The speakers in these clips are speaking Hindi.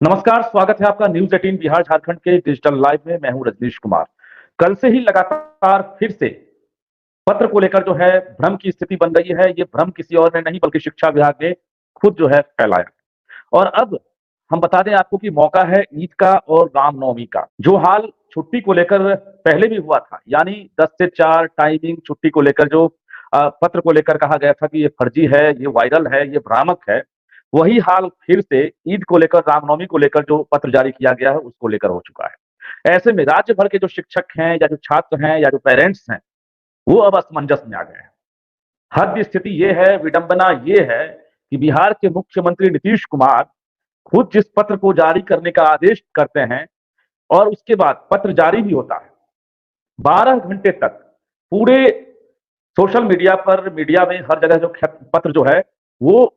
नमस्कार, स्वागत है आपका न्यूज 18 बिहार झारखंड के डिजिटल लाइव में। मैं हूं रजनीश कुमार। कल से ही लगातार फिर से पत्र को लेकर जो है भ्रम की स्थिति बन गई है। ये भ्रम किसी और ने नहीं बल्कि शिक्षा विभाग ने खुद जो है फैलाया। और अब हम बता दें आपको कि मौका है ईद का और रामनवमी का। जो हाल छुट्टी को लेकर पहले भी हुआ था, यानी 10 से 4 टाइमिंग छुट्टी को लेकर जो पत्र को लेकर कहा गया था कि ये फर्जी है, ये वायरल है, ये भ्रामक है, वही हाल फिर से ईद को लेकर, रामनवमी को लेकर जो पत्र जारी किया गया है उसको लेकर हो चुका है। ऐसे में राज्य भर के जो शिक्षक हैं या जो छात्र हैं या जो पेरेंट्स हैं, वो अब असमंजस में आ गए हैं। हद स्थिति ये है, विडंबना ये है कि बिहार के मुख्यमंत्री नीतीश कुमार खुद जिस पत्र को जारी करने का आदेश करते हैं और उसके बाद पत्र जारी भी होता है, 12 घंटे तक पूरे सोशल मीडिया पर, मीडिया में हर जगह जो पत्र जो है वो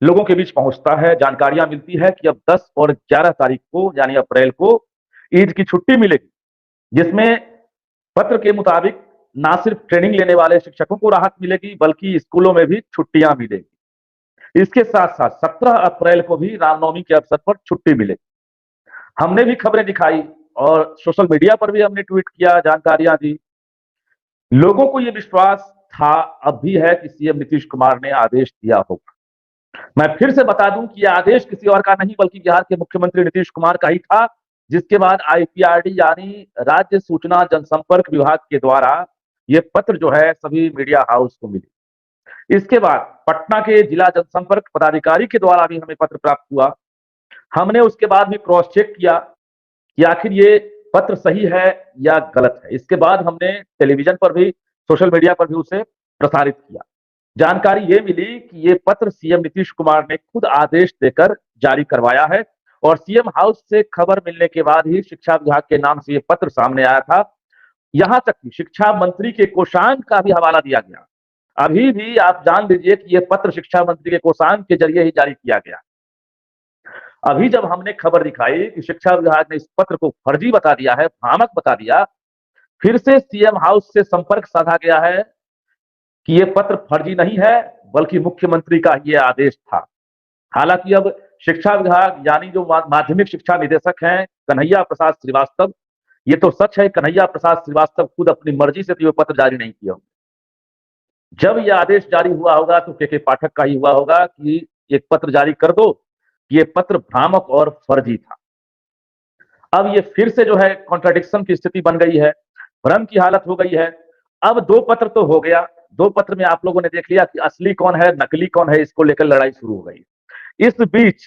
लोगों के बीच पहुंचता है। जानकारियां मिलती है कि अब 10 और 11 तारीख को यानी अप्रैल को ईद की छुट्टी मिलेगी, जिसमें पत्र के मुताबिक ना सिर्फ ट्रेनिंग लेने वाले शिक्षकों को राहत मिलेगी बल्कि स्कूलों में भी छुट्टियां मिलेगी। इसके साथ साथ 17 अप्रैल को भी रामनवमी के अवसर पर छुट्टी मिलेगी। हमने भी खबरें दिखाई और सोशल मीडिया पर भी हमने ट्वीट किया, जानकारियां दी। लोगों को यह विश्वास था, अब भी है, कि सीएम नीतीश कुमार ने आदेश दिया होगा। मैं फिर से बता दूं कि यह आदेश किसी और का नहीं बल्कि बिहार के मुख्यमंत्री नीतीश कुमार का ही था, जिसके बाद आईपीआरडी यानी राज्य सूचना जनसंपर्क विभाग के द्वारा यह पत्र जो है सभी मीडिया हाउस को मिली। इसके बाद पटना के जिला जनसंपर्क पदाधिकारी के द्वारा भी हमें पत्र प्राप्त हुआ। हमने उसके बाद भी क्रॉस चेक किया कि आखिर ये पत्र सही है या गलत है। इसके बाद हमने टेलीविजन पर भी, सोशल मीडिया पर भी उसे प्रसारित किया। जानकारी ये मिली कि ये पत्र सीएम नीतीश कुमार ने खुद आदेश देकर जारी करवाया है और सीएम हाउस से खबर मिलने के बाद ही शिक्षा विभाग के नाम से ये पत्र सामने आया था। यहां तक कि शिक्षा मंत्री के कोषांग का भी हवाला दिया गया। अभी भी आप जान लीजिए कि यह पत्र शिक्षा मंत्री के कोषांग के जरिए ही जारी किया गया। अभी जब हमने खबर दिखाई कि शिक्षा विभाग ने इस पत्र को फर्जी बता दिया है, भ्रामक बता दिया, फिर से सीएम हाउस से संपर्क साधा गया है कि ये पत्र फर्जी नहीं है बल्कि मुख्यमंत्री का ये आदेश था। हालांकि अब शिक्षा विभाग यानी जो माध्यमिक शिक्षा निदेशक हैं कन्हैया प्रसाद श्रीवास्तव, ये तो सच है कन्हैया प्रसाद श्रीवास्तव खुद अपनी मर्जी से तो ये पत्र जारी नहीं किया होगा। जब ये आदेश जारी हुआ होगा तो के पाठक का ही हुआ होगा कि एक पत्र जारी कर दो, ये पत्र भ्रामक और फर्जी था। अब ये फिर से जो है कॉन्ट्राडिक्शन की स्थिति बन गई है, भ्रम की हालत हो गई है। अब 2 पत्र तो हो गया, 2 पत्र में आप लोगों ने देख लिया कि असली कौन है, नकली कौन है, इसको लेकर लड़ाई शुरू हो गई। इस बीच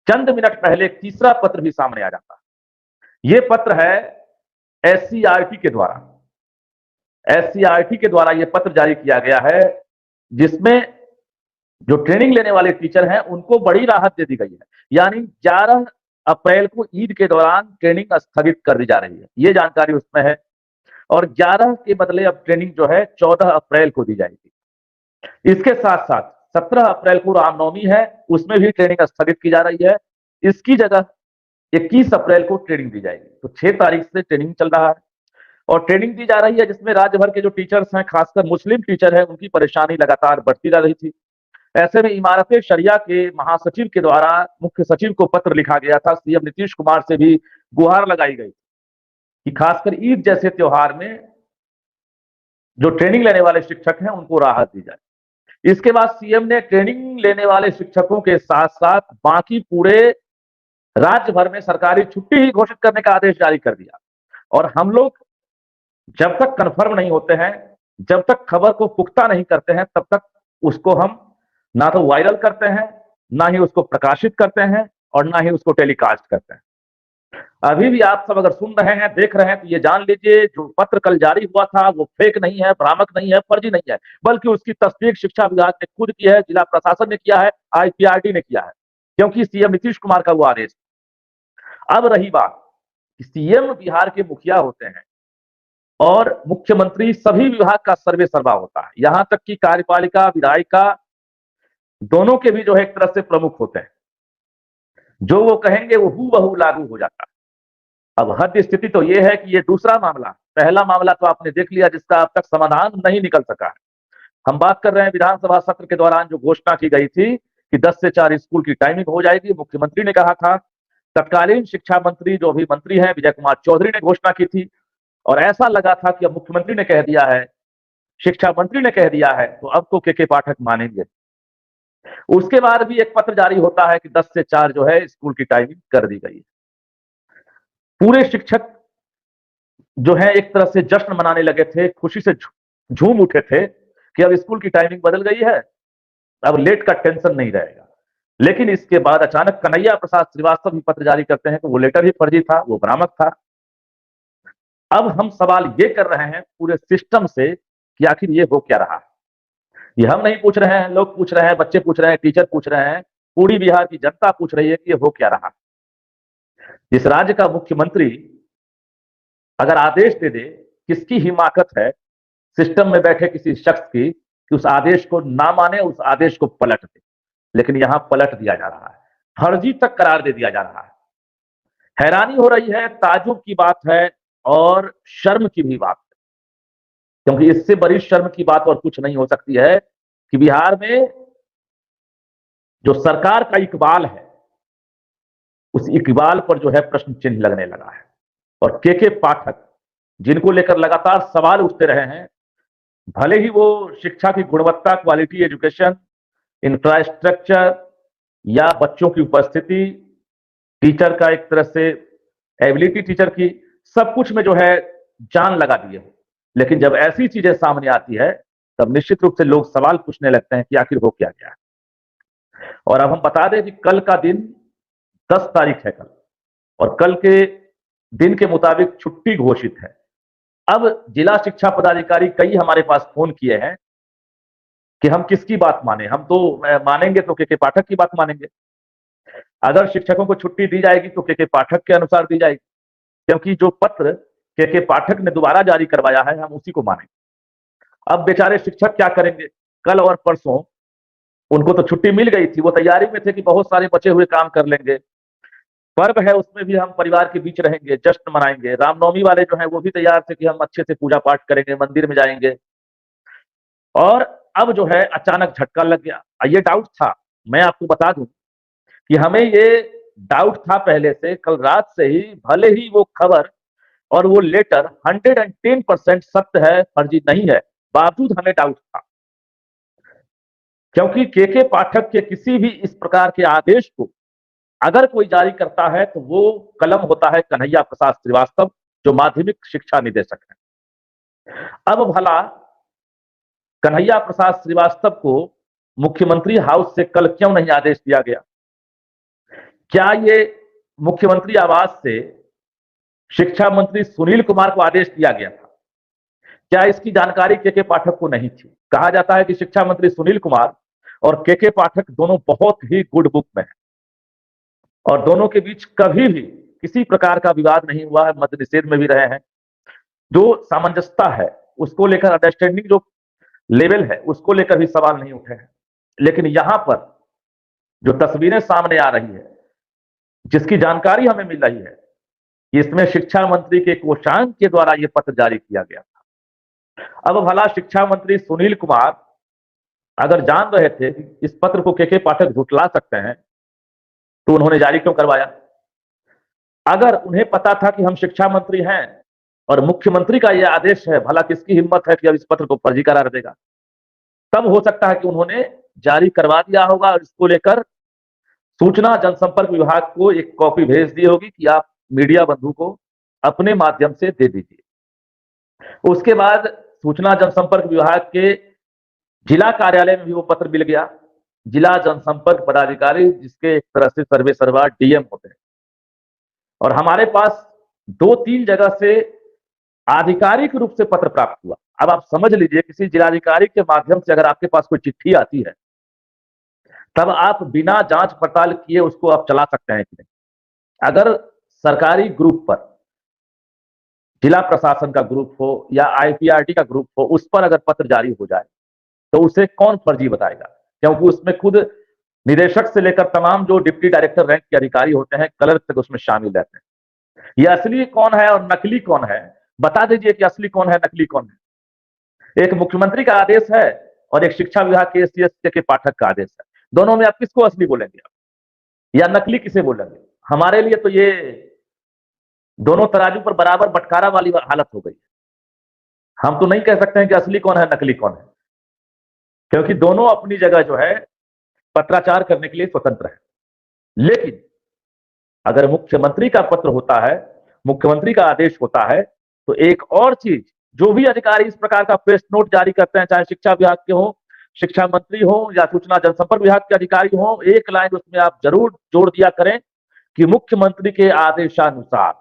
चंद मिनट पहले एक तीसरा पत्र भी सामने आ जाता है। ये पत्र है एससीईआरटी के द्वारा। एससीईआरटी के द्वारा ये पत्र जारी किया गया है, जिसमें जो ट्रेनिंग लेने वाले टीचर हैं उनको बड़ी राहत दे दी गई है। यानी 11 अप्रैल को ईद के दौरान ट्रेनिंग स्थगित कर दी जा रही है, ये जानकारी उसमें है। और 11 के बदले अब ट्रेनिंग जो है 14 अप्रैल को दी जाएगी। इसके साथ साथ 17 अप्रैल को रामनवमी है, उसमें भी ट्रेनिंग स्थगित की जा रही है। इसकी जगह 21 अप्रैल को ट्रेनिंग दी जाएगी। तो 6 तारीख से ट्रेनिंग चल रहा है और ट्रेनिंग दी जा रही है, जिसमें राज्य भर के जो टीचर्स हैं, खासकर मुस्लिम टीचर हैं, उनकी परेशानी लगातार बढ़ती जा रही थी। ऐसे में इमारत शरिया के महासचिव के द्वारा मुख्य सचिव को पत्र लिखा गया था। सीएम नीतीश कुमार से भी गुहार लगाई गई कि खासकर ईद जैसे त्योहार में जो ट्रेनिंग लेने वाले शिक्षक हैं उनको राहत दी जाए। इसके बाद सीएम ने ट्रेनिंग लेने वाले शिक्षकों के साथ साथ बाकी पूरे राज्य भर में सरकारी छुट्टी ही घोषित करने का आदेश जारी कर दिया। और हम लोग जब तक कंफर्म नहीं होते हैं, जब तक खबर को पुख्ता नहीं करते हैं, तब तक उसको हम ना तो वायरल करते हैं, ना ही उसको प्रकाशित करते हैं और ना ही उसको टेलीकास्ट करते हैं। अभी भी आप सब अगर सुन रहे हैं, देख रहे हैं, तो ये जान लीजिए जो पत्र कल जारी हुआ था वो फेक नहीं है, भ्रामक नहीं है, फर्जी नहीं है, बल्कि उसकी तस्दीक शिक्षा विभाग ने खुद की है, जिला प्रशासन ने किया है, आईपीआरडी ने किया है, क्योंकि सीएम नीतीश कुमार का वो आदेश। अब रही बात कि सीएम बिहार के मुखिया होते हैं और मुख्यमंत्री सभी विभाग का सर्वे सर्वा होता है, यहां तक कि कार्यपालिका, विधायिका दोनों के भी जो है एक तरह से प्रमुख होते हैं। जो वो कहेंगे वो हूबहू लागू हो जाता है। अब हद स्थिति तो ये है कि ये दूसरा मामला, पहला मामला तो आपने देख लिया जिसका अब तक समाधान नहीं निकल सका है। हम बात कर रहे हैं विधानसभा सत्र के दौरान जो घोषणा की गई थी कि 10 से 4 स्कूल की टाइमिंग हो जाएगी। मुख्यमंत्री ने कहा था तत्कालीन शिक्षा मंत्री जो अभी मंत्री हैं विजय कुमार चौधरी ने घोषणा की थी, और ऐसा लगा था कि अब मुख्यमंत्री ने कह दिया है, शिक्षा मंत्री ने कह दिया है, तो अब तो के पाठक मानेंगे। उसके बाद भी एक पत्र जारी होता है कि 10 से 4 जो है स्कूल की टाइमिंग कर दी गई। पूरे शिक्षक जो है एक तरह से जश्न मनाने लगे थे, खुशी से झूम उठे थे कि अब स्कूल की टाइमिंग बदल गई है, अब लेट का टेंशन नहीं रहेगा। लेकिन इसके बाद अचानक कन्हैया प्रसाद श्रीवास्तव भी पत्र जारी करते हैं कि वो लेटर ही फर्जी था, वो भ्रामक था। अब हम सवाल ये कर रहे हैं पूरे सिस्टम से कि आखिर ये हो क्या रहा है। ये हम नहीं पूछ रहे हैं, लोग पूछ रहे हैं, बच्चे पूछ रहे हैं, टीचर पूछ रहे हैं, पूरी बिहार की जनता पूछ रही है कि ये हो क्या रहा। इस राज्य का मुख्यमंत्री अगर आदेश दे दे, किसकी हिमाकत है सिस्टम में बैठे किसी शख्स की कि उस आदेश को ना माने, उस आदेश को पलट दे। लेकिन यहां पलट दिया जा रहा है, फर्जी तक करार दे दिया जा रहा है। हैरानी हो रही है, ताजुब की बात है और शर्म की भी बात है, क्योंकि इससे बड़ी शर्म की बात और कुछ नहीं हो सकती है कि बिहार में जो सरकार का इकबाल है, उस इकबाल पर जो है प्रश्न चिन्ह लगने लगा है। और के पाठक जिनको लेकर लगातार सवाल उठते रहे हैं, भले ही वो शिक्षा की गुणवत्ता, क्वालिटी एजुकेशन, इंफ्रास्ट्रक्चर या बच्चों की उपस्थिति, टीचर का एक तरह से एबिलिटी टीचर की, सब कुछ में जो है जान लगा दिए हो, लेकिन जब ऐसी चीजें सामने आती है तब निश्चित रूप से लोग सवाल पूछने लगते हैं कि आखिर हो क्या गया। और अब हम बता दें कि कल का दिन 10 तारीख है कल, और कल के दिन के मुताबिक छुट्टी घोषित है। अब जिला शिक्षा पदाधिकारी कई हमारे पास फोन किए हैं कि हम किसकी बात माने, हम तो मानेंगे तो के पाठक की बात मानेंगे। अगर शिक्षकों को छुट्टी दी जाएगी तो के पाठक के अनुसार दी जाएगी, क्योंकि जो पत्र के पाठक ने दोबारा जारी करवाया है हम उसी को मानेंगे। अब बेचारे शिक्षक क्या करेंगे, कल और परसों उनको तो छुट्टी मिल गई थी, वो तैयारी में थे कि बहुत सारे बचे हुए काम कर लेंगे, पर्व है उसमें भी हम परिवार के बीच रहेंगे, जश्न मनाएंगे। रामनवमी वाले जो है वो भी तैयार थे कि हम अच्छे से पूजा पाठ करेंगे, मंदिर में जाएंगे। और अब जो है अचानक झटका लग गया। ये डाउट था, मैं आपको बता दूं कि हमें ये डाउट था पहले से, कल रात से ही, भले ही वो खबर और वो लेटर 110% सत्य है, फर्जी नहीं है, बावजूद हमें डाउट था, क्योंकि के पाठक के किसी भी इस प्रकार के आदेश को अगर कोई जारी करता है तो वो कलम होता है कन्हैया प्रसाद श्रीवास्तव, जो माध्यमिक शिक्षा निदेशक है। अब भला कन्हैया प्रसाद श्रीवास्तव को मुख्यमंत्री हाउस से कल क्यों नहीं आदेश दिया गया? क्या ये मुख्यमंत्री आवास से शिक्षा मंत्री सुनील कुमार को आदेश दिया गया था? क्या इसकी जानकारी के पाठक को नहीं थी? कहा जाता है कि शिक्षा मंत्री सुनील कुमार और के पाठक दोनों बहुत ही गुड बुक में हैं, और दोनों के बीच कभी भी किसी प्रकार का विवाद नहीं हुआ है, मद्य निषेध में भी रहे हैं। जो सामंजस्यता है उसको लेकर, अंडरस्टैंडिंग जो लेवल है उसको लेकर भी सवाल नहीं उठे हैं। लेकिन यहां पर जो तस्वीरें सामने आ रही है, जिसकी जानकारी हमें मिल रही है, इसमें शिक्षा मंत्री के कोषांग के द्वारा यह पत्र जारी किया गया था। अब भला शिक्षा मंत्री सुनील कुमार अगर जान रहे थे कि इस पत्र को के पाठक झुठला सकते हैं, तो उन्होंने जारी क्यों करवाया? अगर उन्हें पता था कि हम शिक्षा मंत्री हैं और मुख्यमंत्री का यह आदेश है, भला किसकी हिम्मत है कि अब इस पत्र को फर्जी करार देगा? तब हो सकता है कि उन्होंने जारी करवा दिया होगा और इसको लेकर सूचना जनसंपर्क विभाग को एक कॉपी भेज दी होगी कि आप मीडिया बंधु को अपने माध्यम से दे दीजिए। उसके बाद सूचना जनसंपर्क विभाग के जिला कार्यालय में भी वो पत्र मिल गया। जिला जनसंपर्क पदाधिकारी, जिसके एक तरह से सर्वे सर्वा डीएम होते हैं, और हमारे पास 2-3 जगह से आधिकारिक रूप से पत्र प्राप्त हुआ। अब आप समझ लीजिए, किसी जिलाधिकारी के माध्यम से अगर आपके पास कोई चिट्ठी आती है, तब आप बिना जांच पड़ताल किए उसको आप चला सकते हैं कि नहीं। अगर सरकारी ग्रुप पर, जिला प्रशासन का ग्रुप हो या आईपीआरटी का ग्रुप हो, उस पर अगर पत्र जारी हो जाए तो उसे कौन फर्जी बताएगा? क्योंकि उसमें खुद निदेशक से लेकर तमाम जो डिप्टी डायरेक्टर रैंक के अधिकारी होते हैं, क्लर्क तक उसमें शामिल रहते हैं। ये असली कौन है और नकली कौन है, बता दीजिए कि असली कौन है, नकली कौन है। एक मुख्यमंत्री का आदेश है और एक शिक्षा विभाग के एससीएस के पाठक का आदेश है। दोनों में आप किसको असली बोलेंगे, आप या नकली किसे बोलेंगे? हमारे लिए तो ये दोनों तराजू पर बराबर बटकारा वाली हालत हो गई। हम तो नहीं कह सकते हैं कि असली कौन है नकली कौन है, क्योंकि दोनों अपनी जगह जो है पत्राचार करने के लिए स्वतंत्र है। लेकिन अगर मुख्यमंत्री का पत्र होता है, मुख्यमंत्री का आदेश होता है, तो एक और चीज, जो भी अधिकारी इस प्रकार का प्रेस नोट जारी करते हैं, चाहे शिक्षा विभाग के हो, शिक्षा मंत्री हो या सूचना जनसंपर्क विभाग के अधिकारी हो, एक लाइन उसमें आप जरूर जोड़ दिया करें कि मुख्यमंत्री के आदेशानुसार